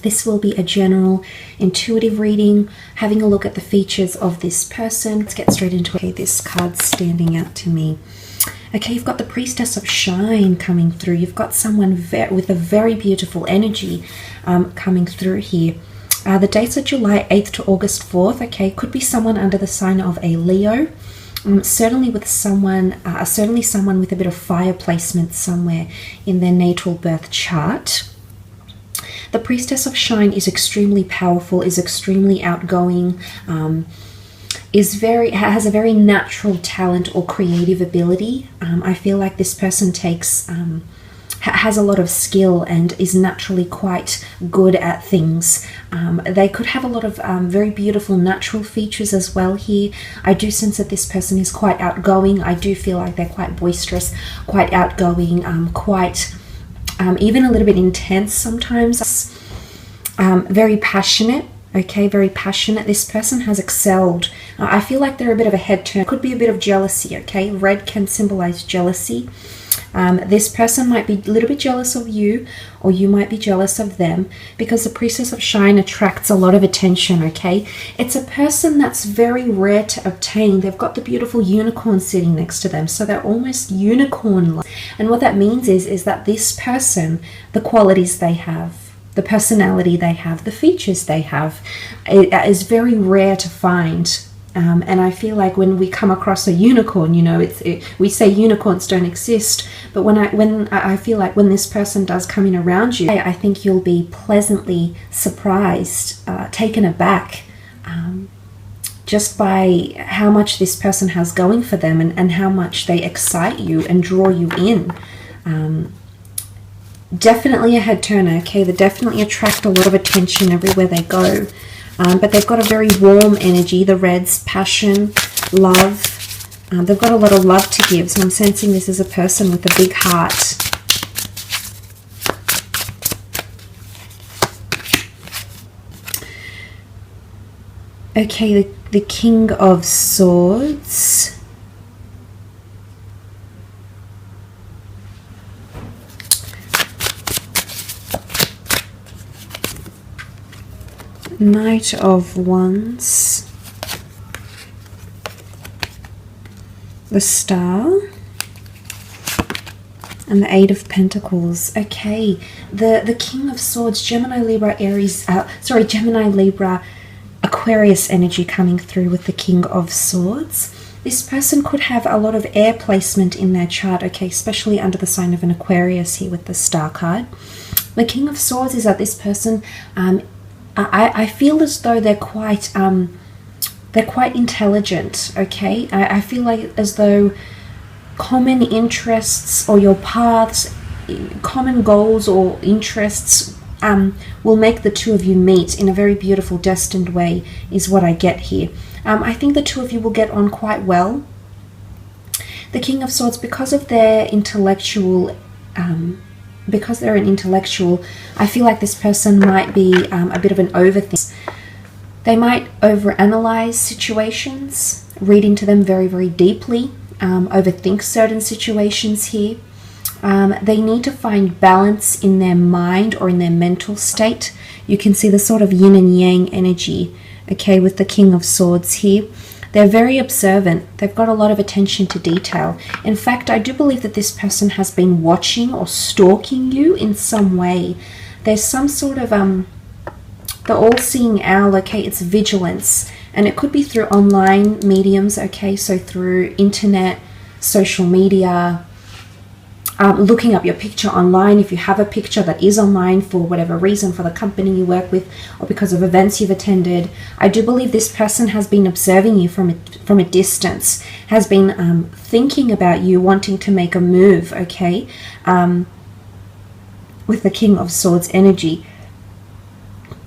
This will be a general intuitive reading, having a look at the features of this person. Let's get straight into it. Okay, this card's standing out to me. Okay, you've got the Priestess of Shine coming through. You've got someone with a very beautiful energy coming through here. The dates are July 8th to August 4th. Okay, could be someone under the sign of a Leo. Certainly someone with a bit of fire placement somewhere in their natal birth chart. The Priestess of Shine is extremely powerful, is extremely outgoing, has a very natural talent or creative ability. I feel like this person has a lot of skill and is naturally quite good at things. They could have a lot of very beautiful natural features as well here. I do sense that this person is quite outgoing. I do feel like they're quite boisterous, quite outgoing, quite even a little bit intense sometimes. Very passionate. Okay, very passionate. This person has excelled. I feel like they're a bit of a head turn. Could be a bit of jealousy, okay? Red can symbolize jealousy. This person might be a little bit jealous of you, or you might be jealous of them, because the Priestess of Shine attracts a lot of attention, okay? It's a person that's very rare to obtain. They've got the beautiful unicorn sitting next to them, so they're almost unicorn-like. And what that means is that this person, the qualities they have, the personality they have, the features they have, it is very rare to find. And I feel like when we come across a unicorn, you know, we say unicorns don't exist, but when I feel like when this person does come in around you, I think you'll be pleasantly surprised, taken aback, just by how much this person has going for them and how much they excite you and draw you in. Definitely a head turner, okay? They definitely attract a lot of attention everywhere they go. But they've got a very warm energy, the Reds, passion, love. They've got a lot of love to give, so I'm sensing this is a person with a big heart. Okay, the King of Swords. Knight of Wands, the Star, and the Eight of Pentacles. Okay, the King of Swords, Gemini, Libra, Aries, Gemini, Libra, Aquarius energy coming through with the King of Swords. This person could have a lot of air placement in their chart, okay, especially under the sign of an Aquarius here with the Star card. The King of Swords is that this person, I feel as though they're quite intelligent, okay? I feel like as though common interests or your paths, common goals or interests will make the two of you meet in a very beautiful, destined way, is what I get here. I think the two of you will get on quite well. The King of Swords, because of their intellectual because they're an intellectual, I feel like this person might be a bit of an overthinker. They might overanalyze situations, read into them very, very deeply, overthink certain situations here. They need to find balance in their mind or in their mental state. You can see the sort of yin and yang energy, okay, with the King of Swords here. They're very observant. They've got a lot of attention to detail. In fact, I do believe that this person has been watching or stalking you in some way. There's some sort of, the all-seeing owl, okay, it's vigilance. And it could be through online mediums, okay, so through internet, social media, looking up your picture online if you have a picture that is online for whatever reason, for the company you work with or because of events you've attended. I do believe this person has been observing you from a distance, has been thinking about you, wanting to make a move, okay, with the King of Swords energy.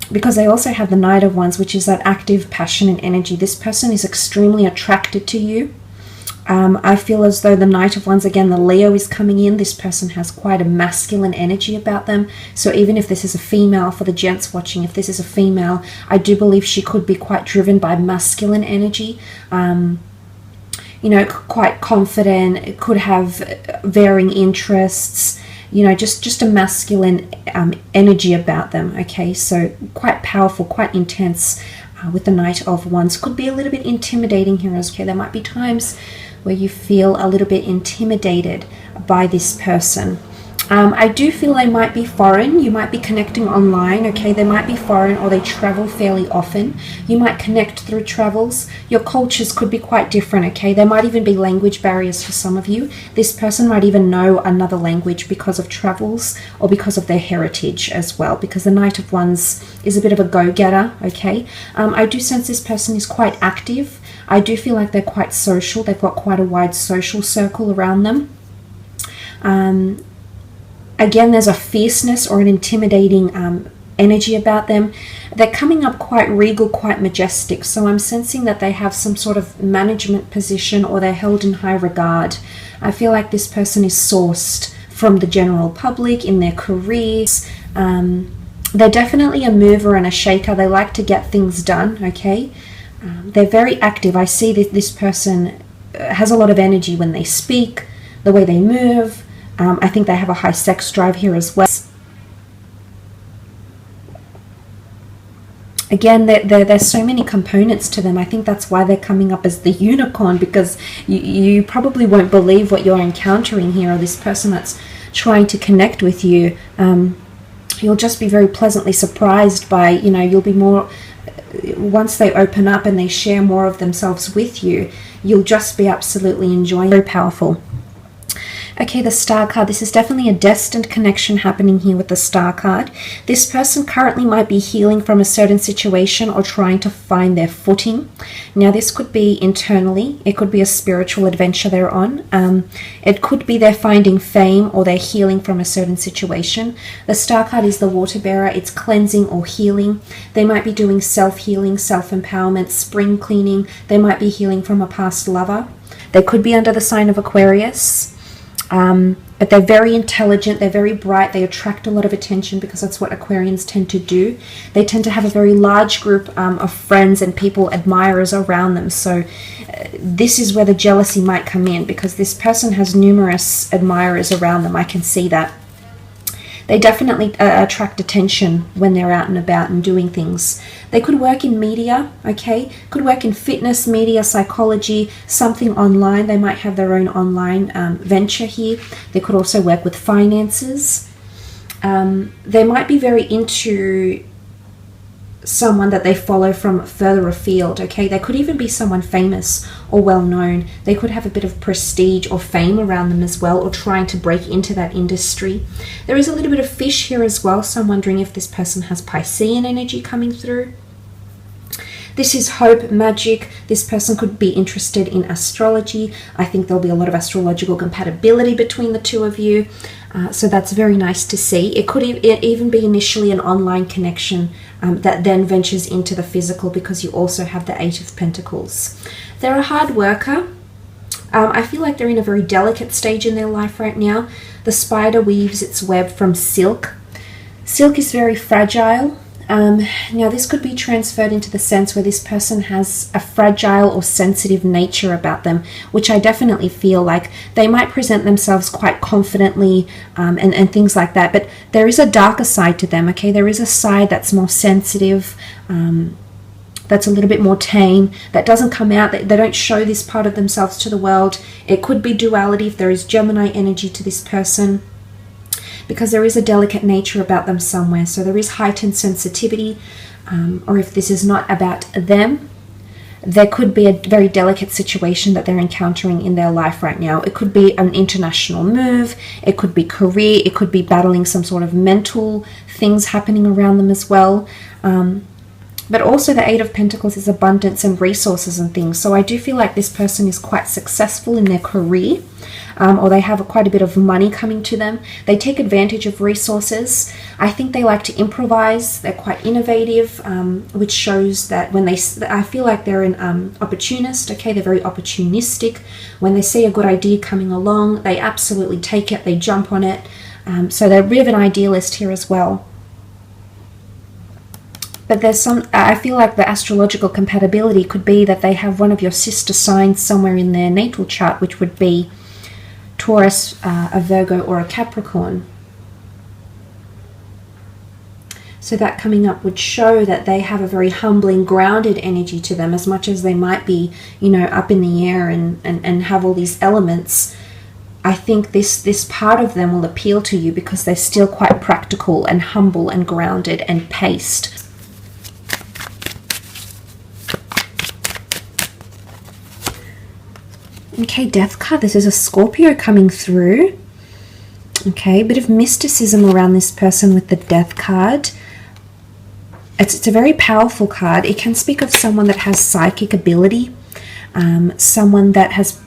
Because they also have the Knight of Wands, which is that active, passionate energy. This person is extremely attracted to you. I feel as though the Knight of Wands, again, the Leo is coming in. This person has quite a masculine energy about them. So even if this is a female, for the gents watching, if this is a female, I do believe she could be quite driven by masculine energy. You know, quite confident, could have varying interests, you know, just a masculine energy about them, okay? So quite powerful, quite intense with the Knight of Wands. Could be a little bit intimidating here as well. Okay, there might be times where you feel a little bit intimidated by this person. I do feel they might be foreign. You might be connecting online, okay? They might be foreign, or they travel fairly often. You might connect through travels. Your cultures could be quite different, okay? There might even be language barriers for some of you. This person might even know another language because of travels or because of their heritage as well, because the Knight of Wands is a bit of a go-getter, okay? I do sense this person is quite active. I do feel like they're quite social. They've got quite a wide social circle around them. Again, there's a fierceness or an intimidating energy about them. They're coming up quite regal, quite majestic. So I'm sensing that they have some sort of management position, or they're held in high regard. I feel like this person is sourced from the general public in their careers. They're definitely a mover and a shaker. They like to get things done, okay? They're very active. I see that this person has a lot of energy when they speak, the way they move. I think they have a high sex drive here as well. Again, there's so many components to them. I think that's why they're coming up as the unicorn, because you probably won't believe what you're encountering here, or this person that's trying to connect with you. You'll just be very pleasantly surprised by, you know, you'll be more, once they open up and they share more of themselves with you, you'll just be absolutely enjoying. Very powerful. Okay, the Star card. This is definitely a destined connection happening here with the Star card. This person currently might be healing from a certain situation or trying to find their footing. Now, this could be internally. It could be a spiritual adventure they're on. It could be they're finding fame, or they're healing from a certain situation. The Star card is the water bearer. It's cleansing or healing. They might be doing self-healing, self-empowerment, spring cleaning. They might be healing from a past lover. They could be under the sign of Aquarius. But they're very intelligent, they're very bright, they attract a lot of attention because that's what Aquarians tend to do. They tend to have a very large group of friends and people, admirers around them. So this is where the jealousy might come in, because this person has numerous admirers around them. I can see that. They definitely attract attention when they're out and about and doing things. They could work in media, okay? Could work in fitness, media, psychology, something online. They might have their own online venture here. They could also work with finances. They might be very into someone that they follow from further afield, okay? They could even be someone famous or well known. They could have a bit of prestige or fame around them as well, or trying to break into that industry. There is a little bit of fish here as well, so I'm wondering if this person has Piscean energy coming through. This is hope, magic. This person could be interested in astrology. I think there'll be a lot of astrological compatibility between the two of you. So that's very nice to see. It could even be initially an online connection that then ventures into the physical, because you also have the Eight of Pentacles. They're a hard worker. I feel like they're in a very delicate stage in their life right now. The spider weaves its web from silk. Silk is very fragile. Now this could be transferred into the sense where this person has a fragile or sensitive nature about them, which I definitely feel like. They might present themselves quite confidently and things like that, but there is a darker side to them, okay? There is a side that's more sensitive, that's a little bit more tame, that doesn't come out, they don't show this part of themselves to the world. It could be duality if there is Gemini energy to this person, because there is a delicate nature about them somewhere. So there is heightened sensitivity, or if this is not about them, there could be a very delicate situation that they're encountering in their life right now. It could be an international move, it could be career, it could be battling some sort of mental things happening around them as well. But also the Eight of Pentacles is abundance and resources and things. So I do feel like this person is quite successful in their career, or they have quite a bit of money coming to them. They take advantage of resources. I think they like to improvise. They're quite innovative, which shows that when I feel like they're an opportunist, okay? They're very opportunistic. When they see a good idea coming along, they absolutely take it, they jump on it. So they're a bit of an idealist here as well. But there's I feel like the astrological compatibility could be that they have one of your sister signs somewhere in their natal chart, which would be Taurus, a Virgo, or a Capricorn. So that coming up would show that they have a very humbling, grounded energy to them, as much as they might be, you know, up in the air and have all these elements. I think this part of them will appeal to you because they're still quite practical and humble and grounded and paced. Okay, Death card. This is a Scorpio coming through. Okay, a bit of mysticism around this person with the Death card. It's a very powerful card. It can speak of someone that has psychic ability, someone that has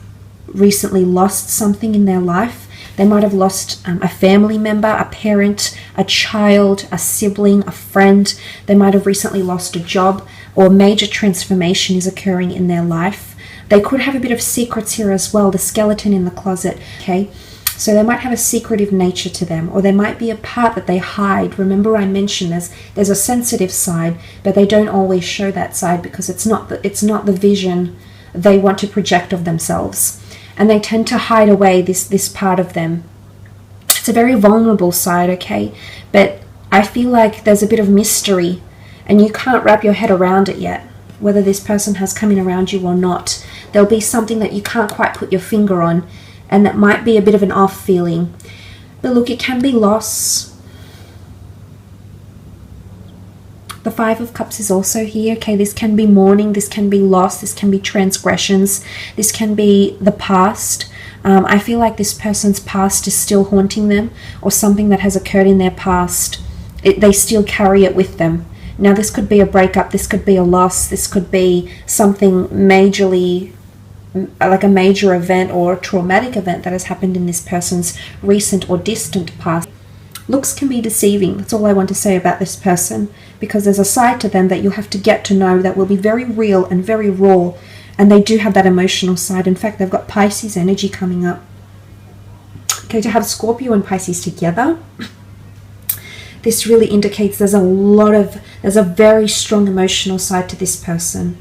recently lost something in their life. They might have lost a family member, a parent, a child, a sibling, a friend. They might have recently lost a job, or a major transformation is occurring in their life. They could have a bit of secrets here as well, the skeleton in the closet, okay? So they might have a secretive nature to them, or there might be a part that they hide. Remember I mentioned there's a sensitive side, but they don't always show that side because it's not the vision they want to project of themselves. And they tend to hide away this part of them. It's a very vulnerable side, okay? But I feel like there's a bit of mystery and you can't wrap your head around it yet, whether this person has come in around you or not. There'll be something that you can't quite put your finger on, and that might be a bit of an off feeling. But look, it can be loss. The Five of Cups is also here. Okay, this can be mourning, this can be loss, this can be transgressions, this can be the past. I feel like this person's past is still haunting them, or something that has occurred in their past. They still carry it with them. Now, this could be a breakup, this could be a loss, this could be something majorly, like a major event or a traumatic event that has happened in this person's recent or distant past. Looks can be deceiving. That's all I want to say about this person, because there's a side to them that you'll have to get to know that will be very real and very raw, and they do have that emotional side. In fact, they've got Pisces energy coming up. Okay, to have Scorpio and Pisces together, this really indicates there's a very strong emotional side to this person.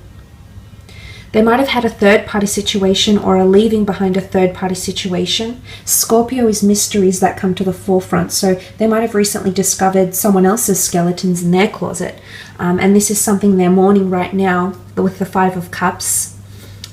They might have had a third-party situation or are leaving behind a third-party situation. Scorpio is mysteries that come to the forefront. So they might have recently discovered someone else's skeletons in their closet. And this is something they're mourning right now with the Five of Cups.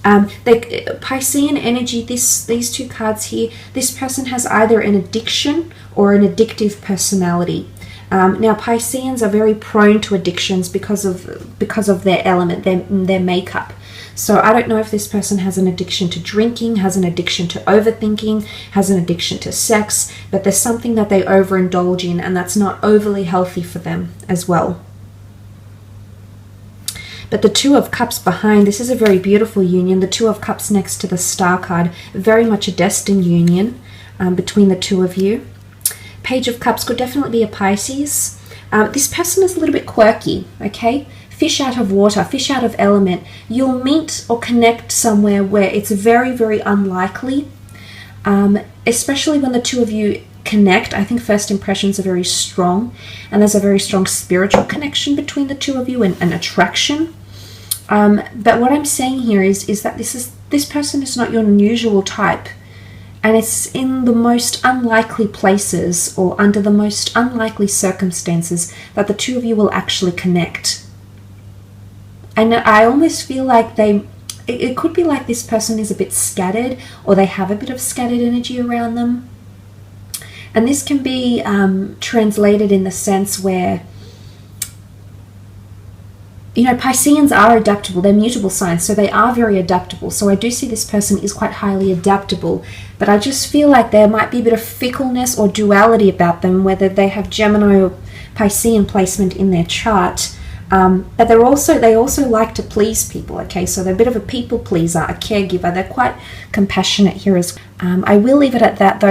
Piscean energy, these two cards here, this person has either an addiction or an addictive personality. Now, Pisceans are very prone to addictions because of their element, their makeup. So I don't know if this person has an addiction to drinking, has an addiction to overthinking, has an addiction to sex, but there's something that they overindulge in, and that's not overly healthy for them as well. But the Two of Cups behind, this is a very beautiful union. The Two of Cups next to the Star card, very much a destined union between the two of you. Page of Cups could definitely be a Pisces. This person is a little bit quirky, okay? Fish out of water, fish out of element. You'll meet or connect somewhere where it's very, very unlikely, especially when the two of you connect. I think first impressions are very strong, and there's a very strong spiritual connection between the two of you and an attraction. But what I'm saying here is that this person is not your usual type, and it's in the most unlikely places or under the most unlikely circumstances that the two of you will actually connect. And I almost feel like it could be like this person is a bit scattered, or they have a bit of scattered energy around them. And this can be translated in the sense where, you know, Pisceans are adaptable. They're mutable signs, so they are very adaptable. So I do see this person is quite highly adaptable, but I just feel like there might be a bit of fickleness or duality about them, whether they have Gemini or Piscean placement in their chart. But they also like to please people, okay? So they're a bit of a people pleaser, a caregiver. They're quite compassionate here as well. I will leave it at that, though.